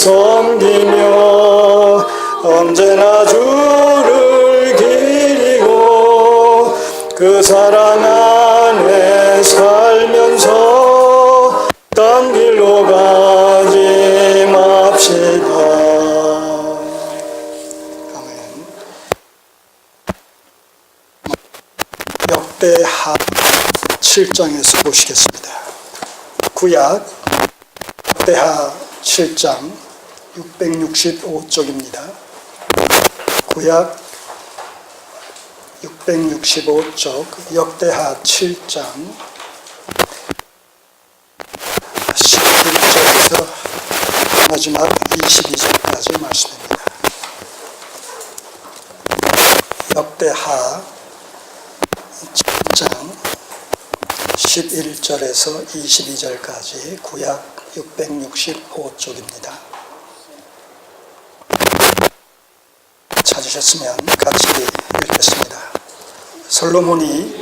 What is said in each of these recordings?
섬기며 언제나 주를 기리고 그 사랑 안에 살면서 딴 길로 가지 맙시다. 아멘. 역대하 7장에서 보시겠습니다. 구약 역대하 7장 665쪽입니다. 구약 665쪽 역대하 7장 11절에서 마지막 22절까지 말씀입니다. 역대하 7장 11절에서 22절까지 구약 665쪽입니다. 찾으셨으면 같이 읽겠습니다. 솔로몬이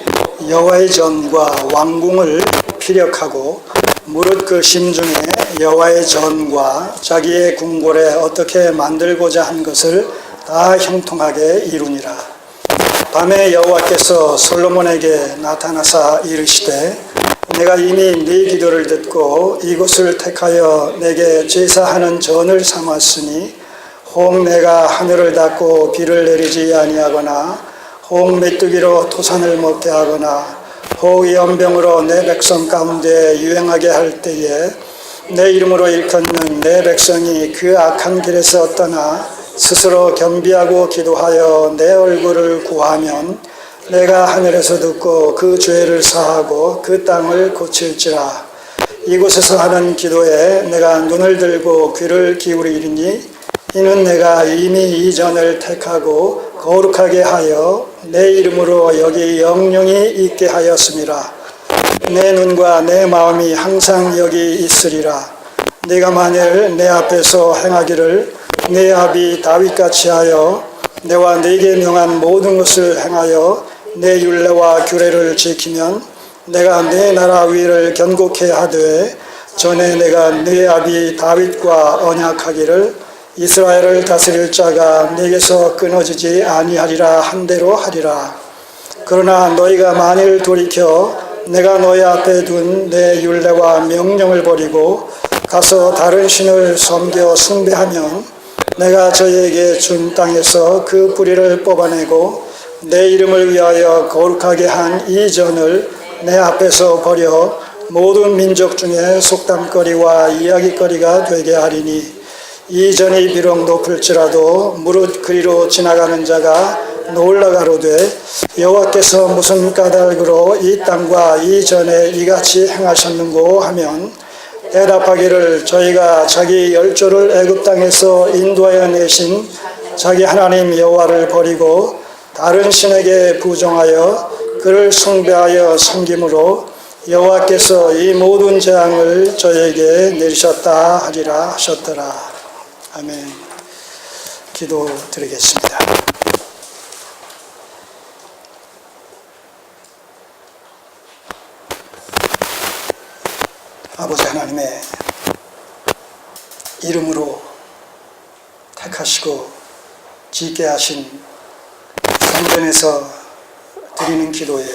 여호와의 전과 왕궁을 피력하고 무릇 그 심중에 여호와의 전과 자기의 궁궐에 어떻게 만들고자 한 것을 다 형통하게 이루니라. 밤에 여호와께서 솔로몬에게 나타나사 이르시되 내가 이미 네 기도를 듣고 이곳을 택하여 내게 제사하는 전을 삼았으니 혹 내가 하늘을 닫고 비를 내리지 아니하거나 혹 메뚜기로 토산을 먹게 하거나 혹 연병으로 내 백성 가운데 유행하게 할 때에 내 이름으로 일컫는 내 백성이 그 악한 길에서 떠나 스스로 겸비하고 기도하여 내 얼굴을 구하면 내가 하늘에서 듣고 그 죄를 사하고 그 땅을 고칠지라. 이곳에서 하는 기도에 내가 눈을 들고 귀를 기울이리니 이는 내가 이미 이 전을 택하고 거룩하게 하여 내 이름으로 여기 영영이 있게 하였음이라. 내 눈과 내 마음이 항상 여기 있으리라. 네가 만일 내 앞에서 행하기를 내 아비 다윗같이 하여 내와 네게 명한 모든 것을 행하여 내 율례와 규례를 지키면 내가 내 나라 위를 견고케 하되 전에 내가 네 아비 다윗과 언약하기를 이스라엘을 다스릴 자가 네게서 끊어지지 아니하리라 한 대로 하리라. 그러나 너희가 만일 돌이켜 내가 너희 앞에 둔 내 율례와 명령을 버리고 가서 다른 신을 섬겨 숭배하면 내가 저희에게 준 땅에서 그 뿌리를 뽑아내고 내 이름을 위하여 거룩하게 한 이 전을 내 앞에서 버려 모든 민족 중에 속담거리와 이야기거리가 되게 하리니 이 전이 비록 높을지라도 무릇 그리로 지나가는 자가 놀라가로되 여호와께서 무슨 까닭으로 이 땅과 이 전에 이같이 행하셨는고 하면 대답하기를 저희가 자기 열조를 애굽 땅에서 인도하여 내신 자기 하나님 여호와를 버리고 다른 신에게 부정하여 그를 숭배하여 섬김으로 여호와께서 이 모든 재앙을 저에게 내리셨다 하리라 하셨더라. 아멘. 기도 드리겠습니다. 아버지 하나님의 이름으로 택하시고 짓게 하신 성전에서 드리는 기도에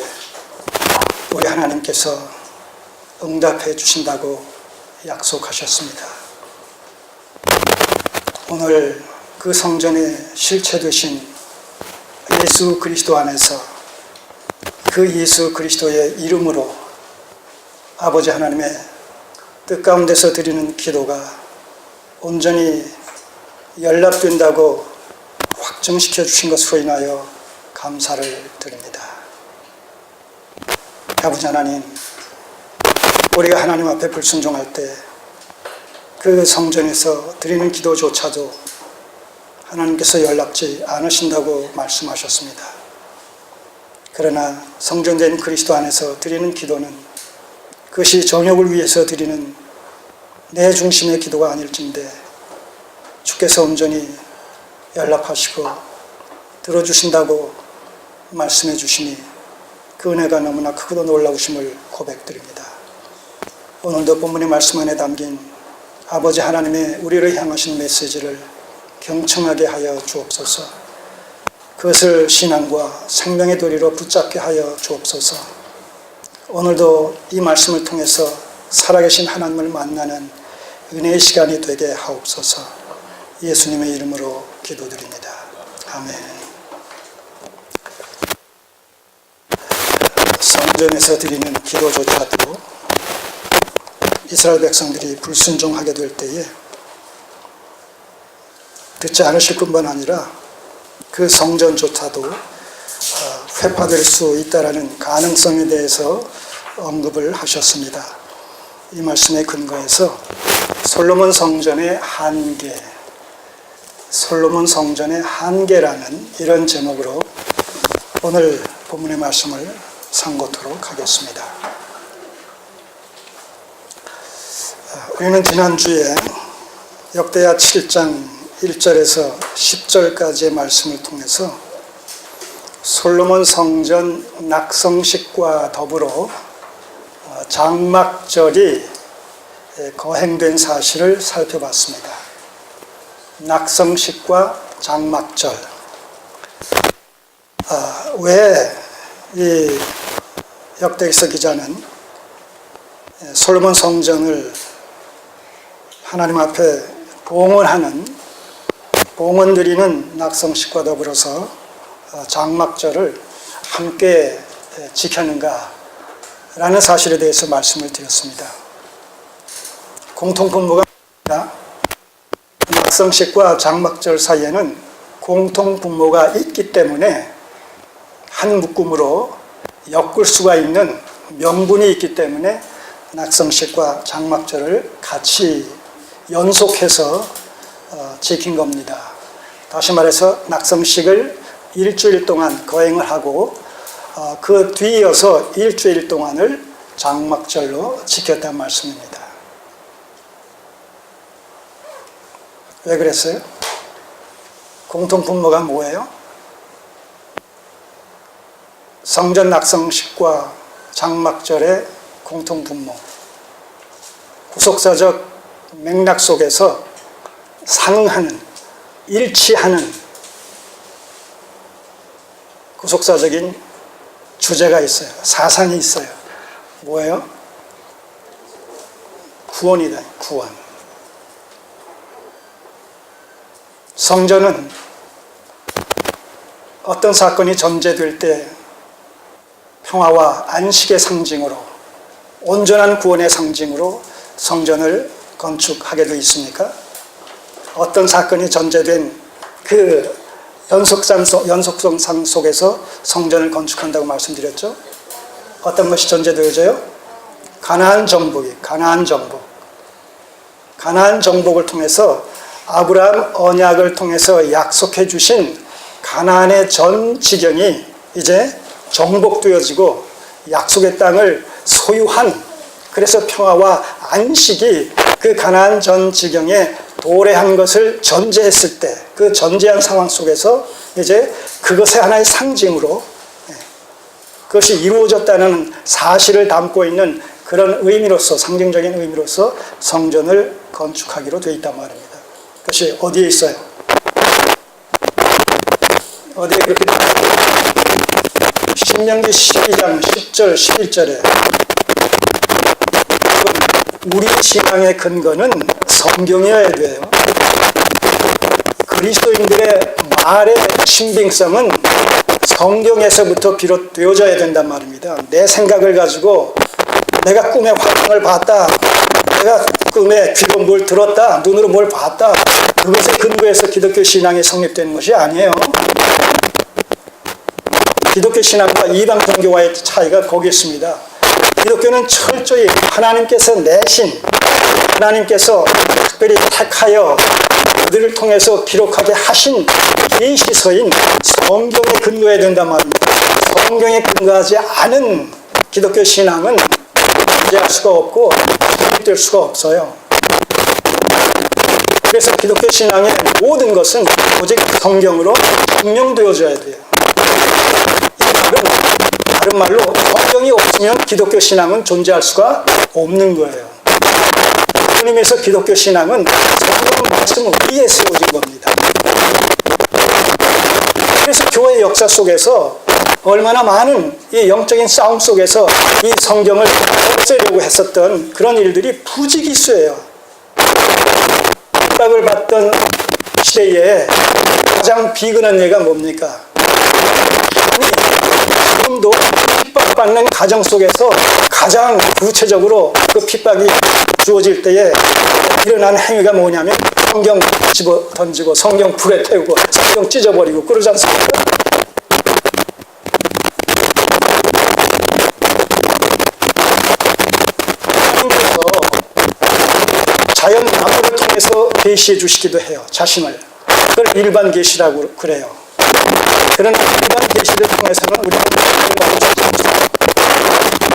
우리 하나님께서 응답해 주신다고 약속하셨습니다. 오늘 그 성전의 실체 되신 예수 그리스도 안에서 그 예수 그리스도의 이름으로 아버지 하나님의 뜻 가운데서 드리는 기도가 온전히 연락된다고 확증시켜 주신 것으로 인하여 감사를 드립니다. 아버지 하나님, 우리가 하나님 앞에 불순종할 때 그 성전에서 드리는 기도조차도 하나님께서 연락지 않으신다고 말씀하셨습니다. 그러나 성전된 그리스도 안에서 드리는 기도는 그것이 정욕을 위해서 드리는 내 중심의 기도가 아닐진데 주께서 온전히 연락하시고 들어주신다고 말씀해 주시니 그 은혜가 너무나 크고도 놀라우심을 고백드립니다. 오늘도 본문의 말씀 안에 담긴 아버지 하나님의 우리를 향하신 메시지를 경청하게 하여 주옵소서. 그것을 신앙과 생명의 도리로 붙잡게 하여 주옵소서. 오늘도 이 말씀을 통해서 살아계신 하나님을 만나는 은혜의 시간이 되게 하옵소서. 예수님의 이름으로 기도드립니다. 아멘. 성전에서 드리는 기도조차도 이스라엘 백성들이 불순종하게 될 때에 듣지 않으실 뿐만 아니라 그 성전조차도 회파될 수 있다라는 가능성에 대해서 언급을 하셨습니다. 이 말씀에 근거해서 솔로몬 성전의 한계라는 이런 제목으로 오늘 본문의 말씀을 상고토록 하겠습니다. 우리는 지난주에 역대하 7장 1절에서 10절까지의 말씀을 통해서 솔로몬 성전 낙성식과 더불어 장막절이 거행된 사실을 살펴봤습니다. 낙성식과 장막절. 왜 이 역대기서 기자는 솔로몬 성전을 하나님 앞에 봉헌 드리는 낙성식과 더불어서 장막절을 함께 지켰는가 라는 사실에 대해서 말씀을 드렸습니다. 공통분모가 낙성식과 장막절 사이에는 공통분모가 있기 때문에 한 묶음으로 엮을 수가 있는 명분이 있기 때문에 낙성식과 장막절을 같이 연속해서 지킨 겁니다. 다시 말해서 낙성식을 일주일 동안 거행을 하고 그 뒤이어서 일주일 동안을 장막절로 지켰다는 말씀입니다. 왜 그랬어요? 공통분모가 뭐예요? 성전 낙성식과 장막절의 공통분모. 구속사적 맥락 속에서 상응하는, 일치하는 구속사적인 주제가 있어요. 사상이 있어요. 뭐예요? 구원이다. 구원. 성전은 어떤 사건이 전제될 때 평화와 안식의 상징으로, 온전한 구원의 상징으로 성전을 건축하게 되어 있습니까? 어떤 사건이 전제된 그 연속성 속에서 성전을 건축한다고 말씀드렸죠? 어떤 것이 전제되어져요? 가나안 정복을 통해서 아브라함 언약을 통해서 약속해 주신 가나안의 전 지경이 이제 정복되어지고 약속의 땅을 소유한, 그래서 평화와 안식이 그 가나안 전 지경에 도래한 것을 전제했을 때, 그 전제한 상황 속에서 이제 그것의 하나의 상징으로 그것이 이루어졌다는 사실을 담고 있는 그런 의미로서, 상징적인 의미로서 성전을 건축하기로 되어 있단 말입니다. 그것이 어디에 있어요? 어디에 그렇게 신명기 12장 10절 11절에 우리 신앙의 근거는 성경이어야 돼요. 그리스도인들의 말의 신빙성은 성경에서부터 비롯되어져야 된단 말입니다. 내 생각을 가지고 내가 꿈에 화상을 봤다, 내가 꿈에 귀로 뭘 들었다, 눈으로 뭘 봤다, 그것에 근거해서 기독교 신앙이 성립되는 것이 아니에요. 기독교 신앙과 이방 종교와의 차이가 거기 있습니다. 기독교는 철저히 하나님께서 내신, 하나님께서 특별히 택하여 그들을 통해서 기록하게 하신 계시서인 성경에 근거해야 된단 말입니다. 성경에 근거하지 않은 기독교 신앙은 존재할 수가 없고 성립될 수가 없어요. 그래서 기독교 신앙의 모든 것은 오직 성경으로 증명되어져야 돼요. 다른 말로 성경이 없으면 기독교 신앙은 존재할 수가 없는 거예요. 그런 의미에서 기독교 신앙은 성경 말씀 위에 세워진 겁니다. 그래서 교회 역사 속에서 얼마나 많은 이 영적인 싸움 속에서 이 성경을 없애려고 했었던 그런 일들이 부지기수예요. 핍박을 받던 시대에 가장 비근한 예가 뭡니까? 아니, 지금도 핍박받는 가정 속에서 가장 구체적으로 그 핍박이 주어질 때에 일어나는 행위가 뭐냐면 성경 집어 던지고 성경 불에 태우고 성경 찢어버리고 그러지 않습니까? 하나님께서 자연 나무를 통해서 계시해 주시기도 해요. 자신을. 그걸 일반 계시라고 그래요. 그런 일반 계시를 통해서는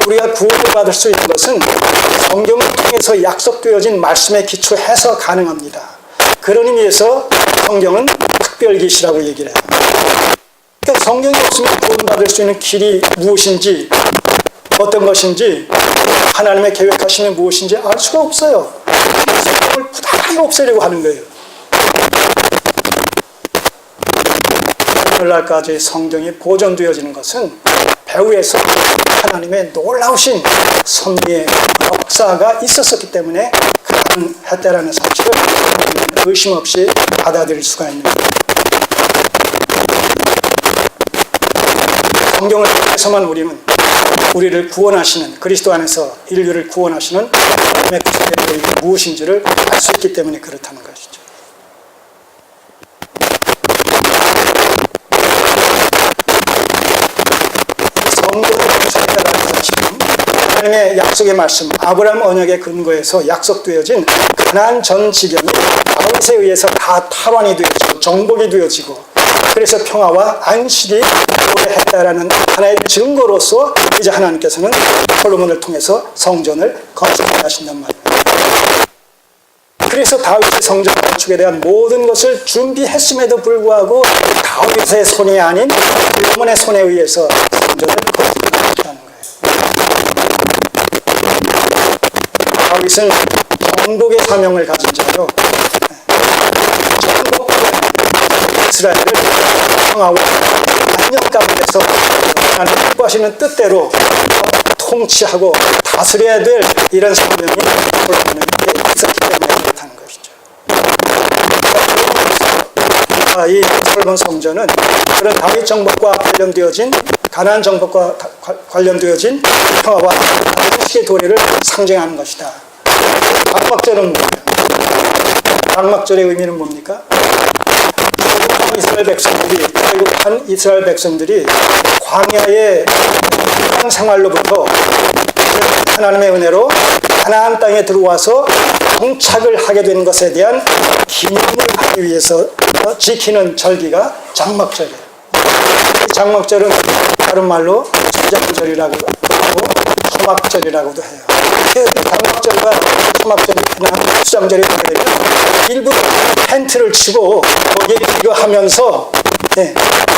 우리가 구원을 받을 수 있는 것은 성경을 통해서 약속되어진 말씀에 기초해서 가능합니다. 그런 의미에서 성경은 특별 계시라고 얘기를 해요. 그러니까 성경이 없으면 구원받을 수 있는 길이 무엇인지, 어떤 것인지, 하나님의 계획하시는 무엇인지 알 수가 없어요. 성경을 부단히 없애려고 하는 거예요. 오늘날까지 성경이 보존되어지는 것은 배후에서 하나님의 놀라우신 섭리의 역사가 있었기 때문에 가능했다라는 사실을 의심 없이 받아들일 수가 있는 거예요. 성경을 통해서만 우리를 구원하시는, 그리스도 안에서 인류를 구원하시는 하나님의 구속의 무엇인지를 알 수 있기 때문에 그렇다는 것이죠. 성경을 구속했다라는 사실은 하나님의 약속의 말씀, 아브라함 언약의 근거에서 약속되어진 가나안 전 지경이 다윗에 의해서 다 탈환이 되어지고 정복이 되어지고, 그래서 평화와 안식이 도래했다라는 하나의 증거로서 이제 하나님께서는 솔로몬을 통해서 성전을 건축하신단 말이에요. 그래서 다윗의 성전 건축에 대한 모든 것을 준비했음에도 불구하고 다윗의 손이 아닌 솔로몬의 손에 의해서 성전을 건축하셨다는 거예요. 다윗은 정복의 사명을 가진 자요. 이스라엘을 평화와 안녕 가운데서 하나님 기뻐하시는 뜻대로 통치하고 다스려야 될 이런 사명이 솔로몬에게 있었기 때문에 그렇다는 것이죠. 이 솔로몬 성전은 그런 다윗 정복과 관련되어진 가나안 정복과 관련되어진 평화와 안식의 도래를 상징하는 것이다. 장막절은 뭐예요? 장막절의 의미는 뭡니까? 이스라엘 백성들이, 한 이스라엘 백성들이 광야의 생활로부터 하나님의 은혜로 가나안 땅에 들어와서 정착을 하게 된 것에 대한 기념을 하기 위해서 지키는 절기가 장막절이에요. 장막절은 다른 말로 전장절이라고 하고 초막절이라고도 해요. 장막절과 초막절이나 수장절이 되면 일부 텐트를 치고 거기에 기거하면서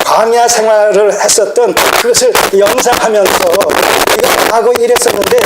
광야 생활을 했었던 그것을 영상하면서 이거 하고 이랬었는데